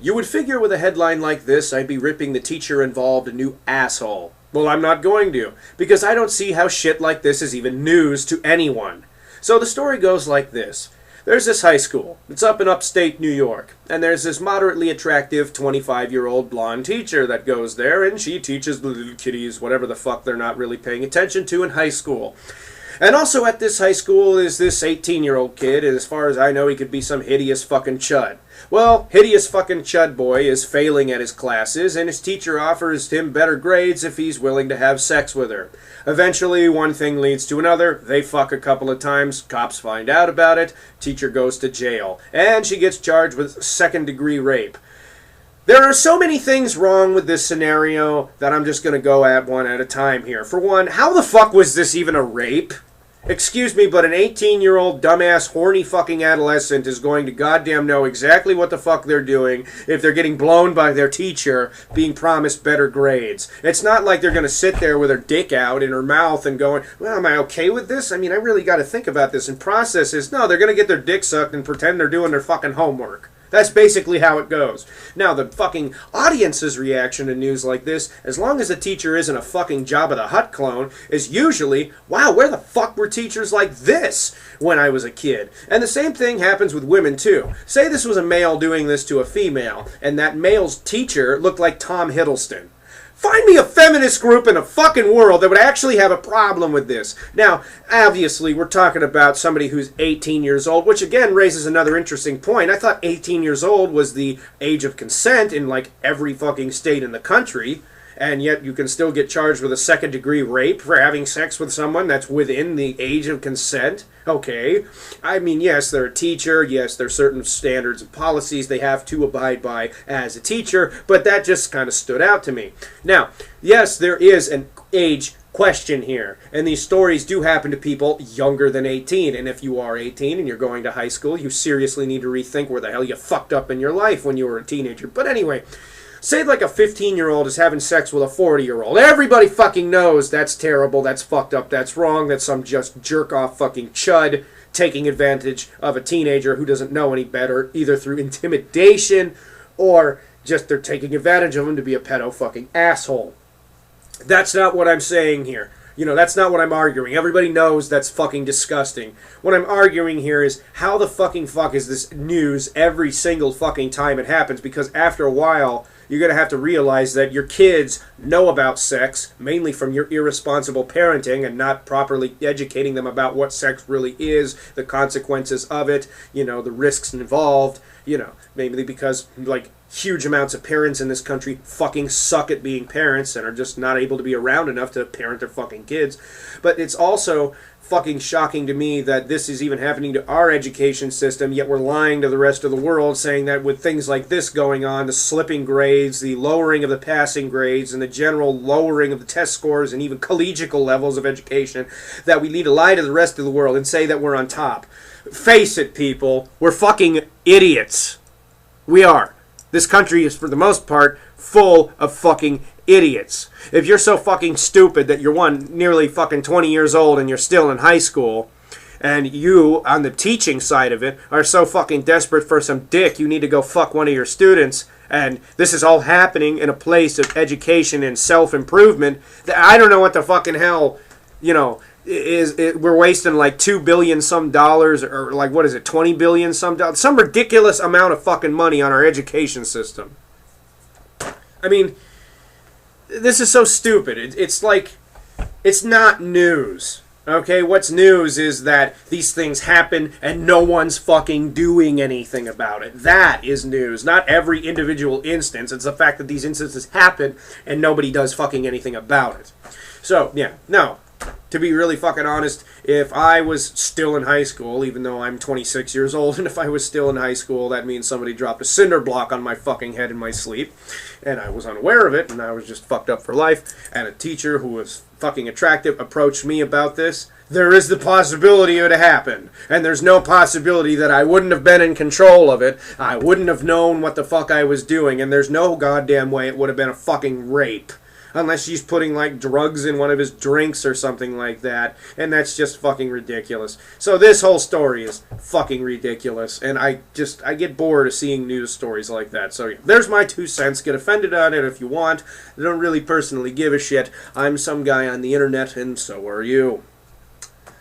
You would figure with a headline like this, I'd be ripping the teacher involved a new asshole. Well, I'm not going to, because I don't see how shit like this is even news to anyone. So the story goes like this. There's this high school. It's up in upstate New York. And there's this moderately attractive 25-year-old blonde teacher that goes there, and she teaches the little kiddies whatever the fuck they're not really paying attention to in high school. And also at this high school is this 18-year-old kid, and as far as I know, he could be some hideous fucking chud. Well, hideous fucking chud boy is failing at his classes, and his teacher offers him better grades if he's willing to have sex with her. Eventually, one thing leads to another. They fuck a couple of times, cops find out about it, teacher goes to jail, and she gets charged with second-degree rape. There are so many things wrong with this scenario that I'm just going to go at one at a time here. For one, how the fuck was this even a rape? Excuse me, but an 18-year-old dumbass horny fucking adolescent is going to goddamn know exactly what the fuck they're doing if they're getting blown by their teacher being promised better grades. It's not like they're going to sit there with her dick out in her mouth and going, well, am I okay with this? I mean, I really got to think about this and process this. No, they're going to get their dick sucked and pretend they're doing their fucking homework. That's basically how it goes. Now, the fucking audience's reaction to news like this, as long as the teacher isn't a fucking Jabba the Hutt clone, is usually, wow, where the fuck were teachers like this when I was a kid? And the same thing happens with women, too. Say this was a male doing this to a female, and that male's teacher looked like Tom Hiddleston. Find me a feminist group in the fucking world that would actually have a problem with this. Now, obviously, we're talking about somebody who's 18 years old, which again raises another interesting point. I thought 18 years old was the age of consent in like every fucking state in the country, and yet you can still get charged with a second-degree rape for having sex with someone that's within the age of consent. Okay. I mean, yes, they're a teacher. Yes, there are certain standards and policies they have to abide by as a teacher, but that just kind of stood out to me. Now, yes, there is an age question here, and these stories do happen to people younger than 18, and if you are 18 and you're going to high school, you seriously need to rethink where the hell you fucked up in your life when you were a teenager. But anyway, say like a 15-year-old is having sex with a 40-year-old. Everybody fucking knows that's terrible, that's fucked up, that's wrong, that's some just jerk-off fucking chud taking advantage of a teenager who doesn't know any better, either through intimidation or just they're taking advantage of him to be a pedo fucking asshole. That's not what I'm saying here. You know, that's not what I'm arguing. Everybody knows that's fucking disgusting. What I'm arguing here is how the fucking fuck is this news every single fucking time it happens? Because after a while, you're going to have to realize that your kids know about sex, mainly from your irresponsible parenting and not properly educating them about what sex really is, the consequences of it, you know, the risks involved, you know, maybe because, like, huge amounts of parents in this country fucking suck at being parents and are just not able to be around enough to parent their fucking kids. But it's also fucking shocking to me that this is even happening to our education system, yet we're lying to the rest of the world, saying that with things like this going on, the slipping grades, the lowering of the passing grades, and the general lowering of the test scores and even collegial levels of education, that we need to lie to the rest of the world and say that we're on top. Face it, people, we're fucking idiots. We are. This country is, for the most part, full of fucking idiots. If you're so fucking stupid that you're nearly fucking 20 years old and you're still in high school, and you, on the teaching side of it, are so fucking desperate for some dick you need to go fuck one of your students, and this is all happening in a place of education and self-improvement, that I don't know what the fucking hell, you know, we're wasting like $2 billion some dollars, or like, what is it, 20 billion some dollars, some ridiculous amount of fucking money on our education system. I mean, this is so stupid. It's like, it's not news. Okay, what's news is that these things happen and no one's fucking doing anything about it. That is news. Not every individual instance. It's the fact that these instances happen and nobody does fucking anything about it. So, yeah, no. To be really fucking honest, if I was still in high school, even though I'm 26 years old, and if I was still in high school, that means somebody dropped a cinder block on my fucking head in my sleep, and I was unaware of it, and I was just fucked up for life, and a teacher who was fucking attractive approached me about this, there is the possibility of it happened. And there's no possibility that I wouldn't have been in control of it, I wouldn't have known what the fuck I was doing, and there's no goddamn way it would have been a fucking rape. unless she's putting like drugs in one of his drinks or something like that, and that's just fucking ridiculous. So this whole story is fucking ridiculous, and I get bored of seeing news stories like that. So yeah, there's my 2 cents. Get offended on it if you want. I don't really personally give a shit. I'm some guy on the internet, and so are you.